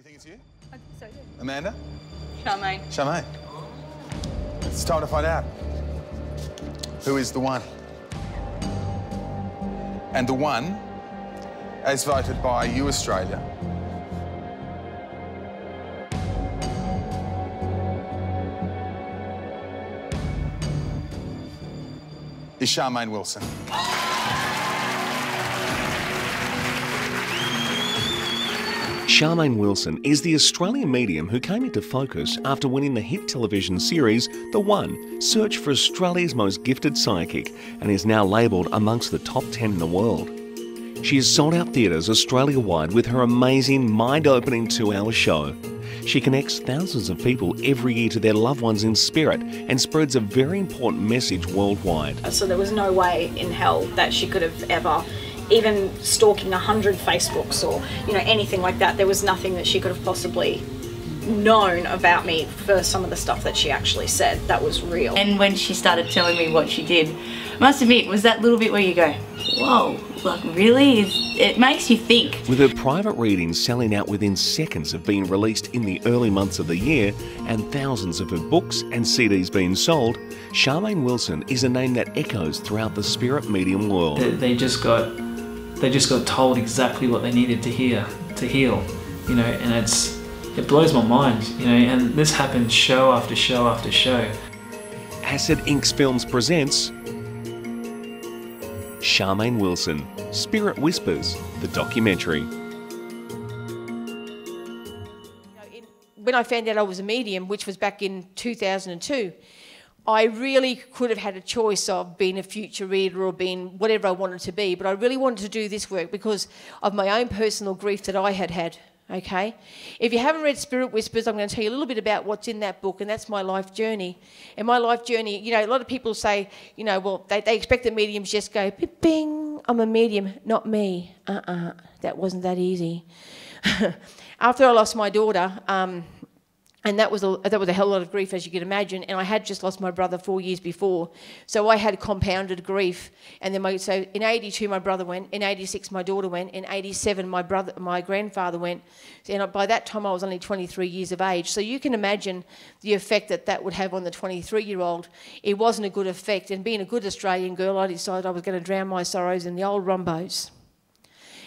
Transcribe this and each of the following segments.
You think it's you? I think so, yeah. Amanda? Charmaine. Charmaine. It's time to find out. Who is the one? And the one, as voted by you, Australia, is Charmaine Wilson. Charmaine Wilson is the Australian medium who came into focus after winning the hit television series The One, Search for Australia's Most Gifted Psychic, and is now labelled amongst the top 10 in the world. She has sold out theatres Australia-wide with her amazing, mind-opening 2-hour show. She connects thousands of people every year to their loved ones in spirit and spreads a very important message worldwide. So there was no way in hell that she could have ever even stalking 100 Facebooks or, you know, anything like that. There was nothing that she could have possibly known about me for some of the stuff that she actually said that was real. And when she started telling me what she did, I must admit, was that little bit where you go, whoa, like really? It makes you think. With her private readings selling out within seconds of being released in the early months of the year and thousands of her books and CDs being sold, Charmaine Wilson is a name that echoes throughout the spirit medium world. They just got told exactly what they needed to hear to heal, you know, and it blows my mind, you know, and this happens show after show after show. Acid Inks Films presents Charmaine Wilson, Spirit Whispers, the documentary. When I found out I was a medium, which was back in 2002, I really could have had a choice of being a future reader or being whatever I wanted to be, but I really wanted to do this work because of my own personal grief that I had, okay? If you haven't read Spirit Whispers, I'm going to tell you a little bit about what's in that book, and that's my life journey. And my life journey, you know, a lot of people say, you know, well, they expect that mediums just go, bing, I'm a medium, not me. That wasn't that easy. After I lost my daughter, and that was a hell lot of grief, as you can imagine. And I had just lost my brother 4 years before, so I had compounded grief. And then so in '82 my brother went, in '86 my daughter went, in '87 my grandfather went. And by that time I was only 23 years of age. So you can imagine the effect that would have on the 23-year-old. It wasn't a good effect. And being a good Australian girl, I decided I was going to drown my sorrows in the old rumbos.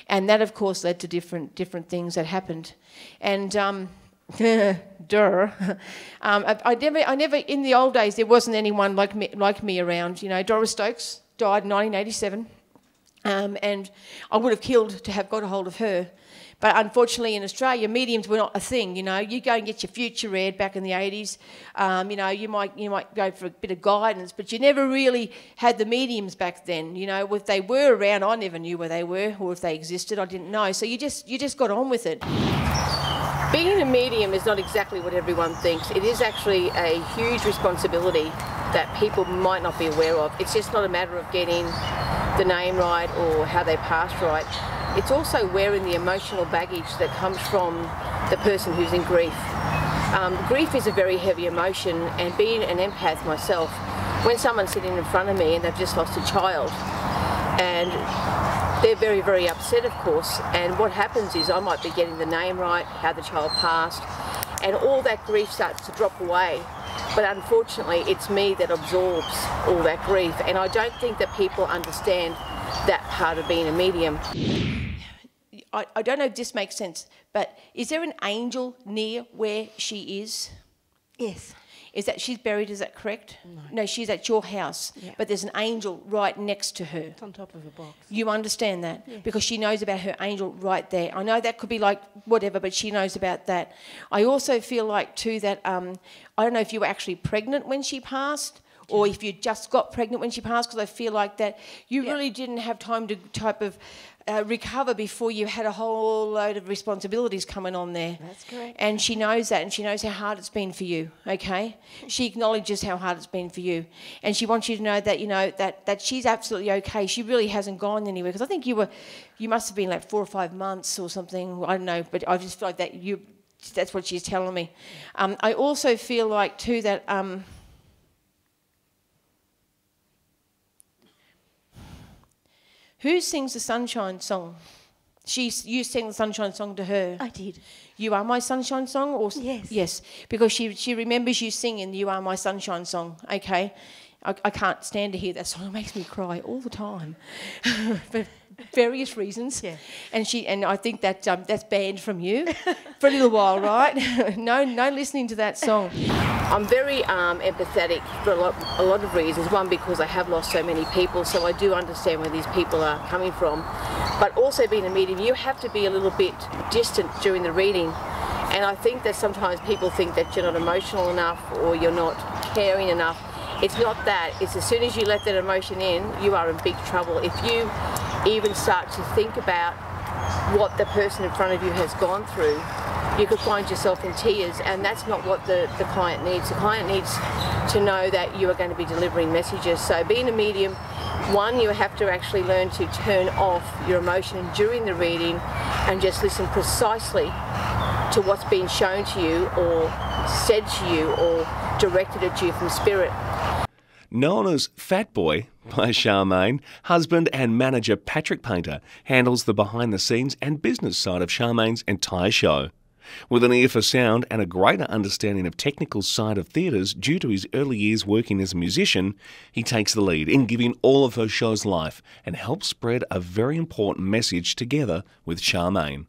And that, of course, led to different things that happened. And I never, in the old days, there wasn't anyone like me around. You know, Doris Stokes died in 1987, and I would have killed to have got a hold of her. But unfortunately in Australia, mediums were not a thing, you know. You go and get your future read back in the 80s, you know, you might go for a bit of guidance, but you never really had the mediums back then, you know. If they were around, I never knew where they were, or if they existed, I didn't know. So you just got on with it. Being a medium is not exactly what everyone thinks. It is actually a huge responsibility that people might not be aware of. It's just not a matter of getting the name right or how they passed right. It's also wearing the emotional baggage that comes from the person who's in grief. Grief is a very heavy emotion, and being an empath myself, when someone's sitting in front of me and they've just lost a child, and they're very, very upset, of course, and what happens is I might be getting the name right, how the child passed, and all that grief starts to drop away. But unfortunately, it's me that absorbs all that grief, and I don't think that people understand that part of being a medium. I don't know if this makes sense, but is there an angel near where she is? Yes. Is that she's buried, is that correct? No. No, she's at your house, yeah. But there's an angel right next to her. It's on top of a box. You understand that? Yeah. Because she knows about her angel right there. I know that could be like whatever, but she knows about that. I also feel like too that, I don't know if you were actually pregnant when she passed, or if you just got pregnant when she passed, because I feel like that you really didn't have time to recover before you had a whole load of responsibilities coming on there. That's correct. And she knows that, and she knows how hard it's been for you, okay? She acknowledges how hard it's been for you. And she wants you to know that, you know, that she's absolutely okay. She really hasn't gone anywhere. Because I think you must have been like 4 or 5 months or something. I don't know, but I just feel like that's what she's telling me. I also feel like, too, that who sings the Sunshine Song? You sang the Sunshine Song to her. I did. You Are My Sunshine Song? Or Yes. Yes, because she remembers you singing You Are My Sunshine Song, okay? I can't stand to hear that song. It makes me cry all the time for various reasons. Yeah. And I think that that's banned from you for a little while, right? No listening to that song. I'm very empathetic for a lot of reasons. One, because I have lost so many people, so I do understand where these people are coming from. But also being a medium, you have to be a little bit distant during the reading. And I think that sometimes people think that you're not emotional enough or you're not caring enough. It's not that. It's as soon as you let that emotion in, you are in big trouble. If you even start to think about what the person in front of you has gone through, you could find yourself in tears, and that's not what the client needs. The client needs to know that you are going to be delivering messages. So being a medium, one, you have to actually learn to turn off your emotion during the reading and just listen precisely to what's being shown to you or said to you or directed at you from spirit. Known as Fat Boy by Charmaine, husband and manager Patrick Painter handles the behind-the-scenes and business side of Charmaine's entire show. With an ear for sound and a greater understanding of technical side of theatres due to his early years working as a musician, he takes the lead in giving all of her shows life and helps spread a very important message together with Charmaine.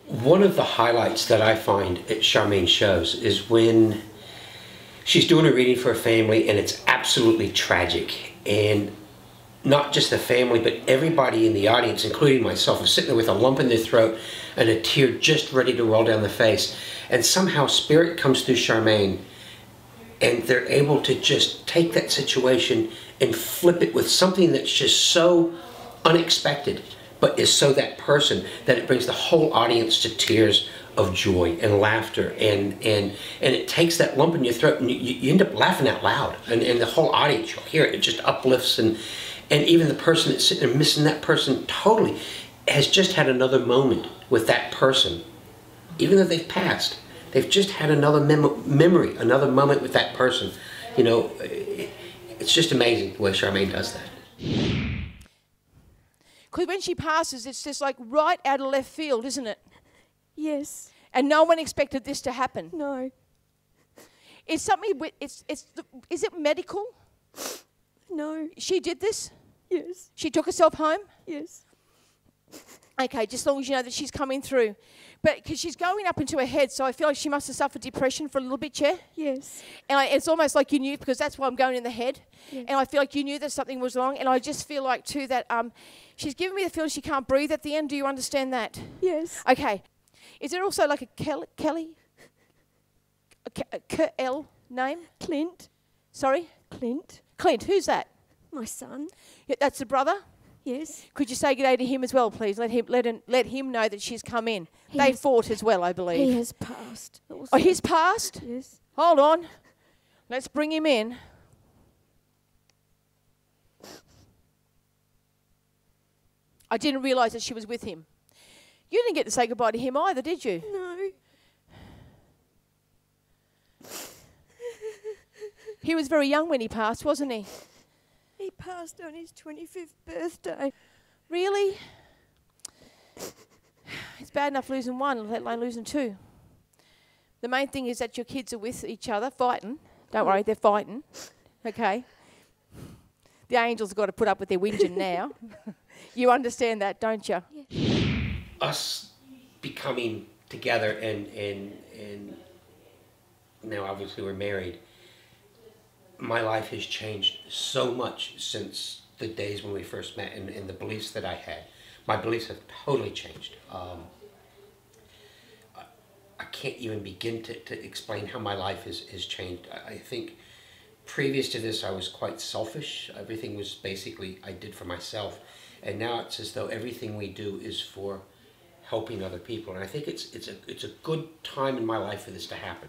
One of the highlights that I find at Charmaine's shows is when she's doing a reading for a family and it's absolutely tragic, and not just the family but everybody in the audience, including myself, is sitting there with a lump in their throat and a tear just ready to roll down the face, and somehow spirit comes through Charmaine and they're able to just take that situation and flip it with something that's just so unexpected but is so that person that it brings the whole audience to tears of joy and laughter, and it takes that lump in your throat and you end up laughing out loud, and the whole audience, you'll hear it, it just uplifts, and even the person that's sitting there missing that person totally has just had another moment with that person. Even though they've passed, they've just had another memory, another moment with that person. You know, it's just amazing the way Charmaine does that. Because when she passes, it's just like right out of left field, isn't it? Yes. And no one expected this to happen. No. It's something. Is it medical? No. She did this. Yes. She took herself home. Yes. Okay, just as long as you know that she's coming through, but because she's going up into her head, so I feel like she must have suffered depression for a little bit, Chair. Yes. And it's almost like you knew, because that's why I'm going in the head. Yes. And I feel like you knew that something was wrong, and I just feel like too that she's giving me the feeling she can't breathe at the end. Do you understand that? Yes. Okay. Is there also like a Kelly? L name? Clint. Sorry? Clint. Clint, who's that? My son. Yeah, that's the brother? Yes. Could you say good day to him as well, please? Let him know that she's come in. He They has- fought as well, I believe. He has passed. Also. Oh, he's passed? Yes. Hold on. Let's bring him in. I didn't realise that she was with him. You didn't get to say goodbye to him either, did you? No. He was very young when he passed, wasn't he? He passed on his 25th birthday. Really? It's bad enough losing one, let alone losing two. The main thing is that your kids are with each other, fighting. Don't worry, they're fighting. Okay? The angels have got to put up with their whinging now. You understand that, don't you? Yeah. Us becoming together and now obviously we're married, my life has changed so much since the days when we first met, and the beliefs that I had. My beliefs have totally changed. I can't even begin to explain how my life has changed. I think previous to this I was quite selfish. Everything was basically I did for myself. And now it's as though everything we do is for helping other people. And I think it's a good time in my life for this to happen.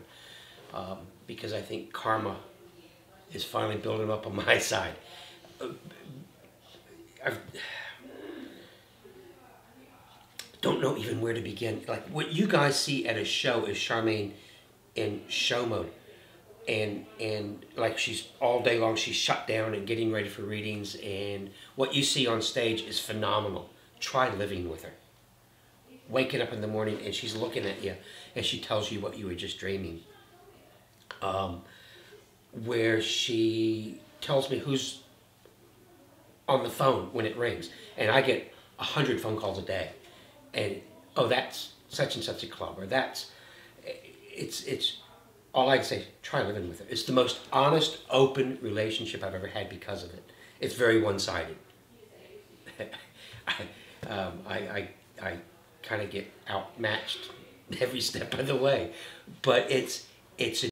Because I think karma is finally building up on my side. I don't know even where to begin. Like what you guys see at a show is Charmaine in show mode. And like she's all day long, she's shut down and getting ready for readings. And what you see on stage is phenomenal. Try living with her. waking up in the morning and she's looking at you and she tells you what you were just dreaming. Where she tells me who's on the phone when it rings, and I get 100 phone calls a day, and oh, that's such and such a club, or that's, it's all I can say, try living with it. It's the most honest, open relationship I've ever had because of it. It's very one-sided. I kind of get outmatched every step of the way, but it's a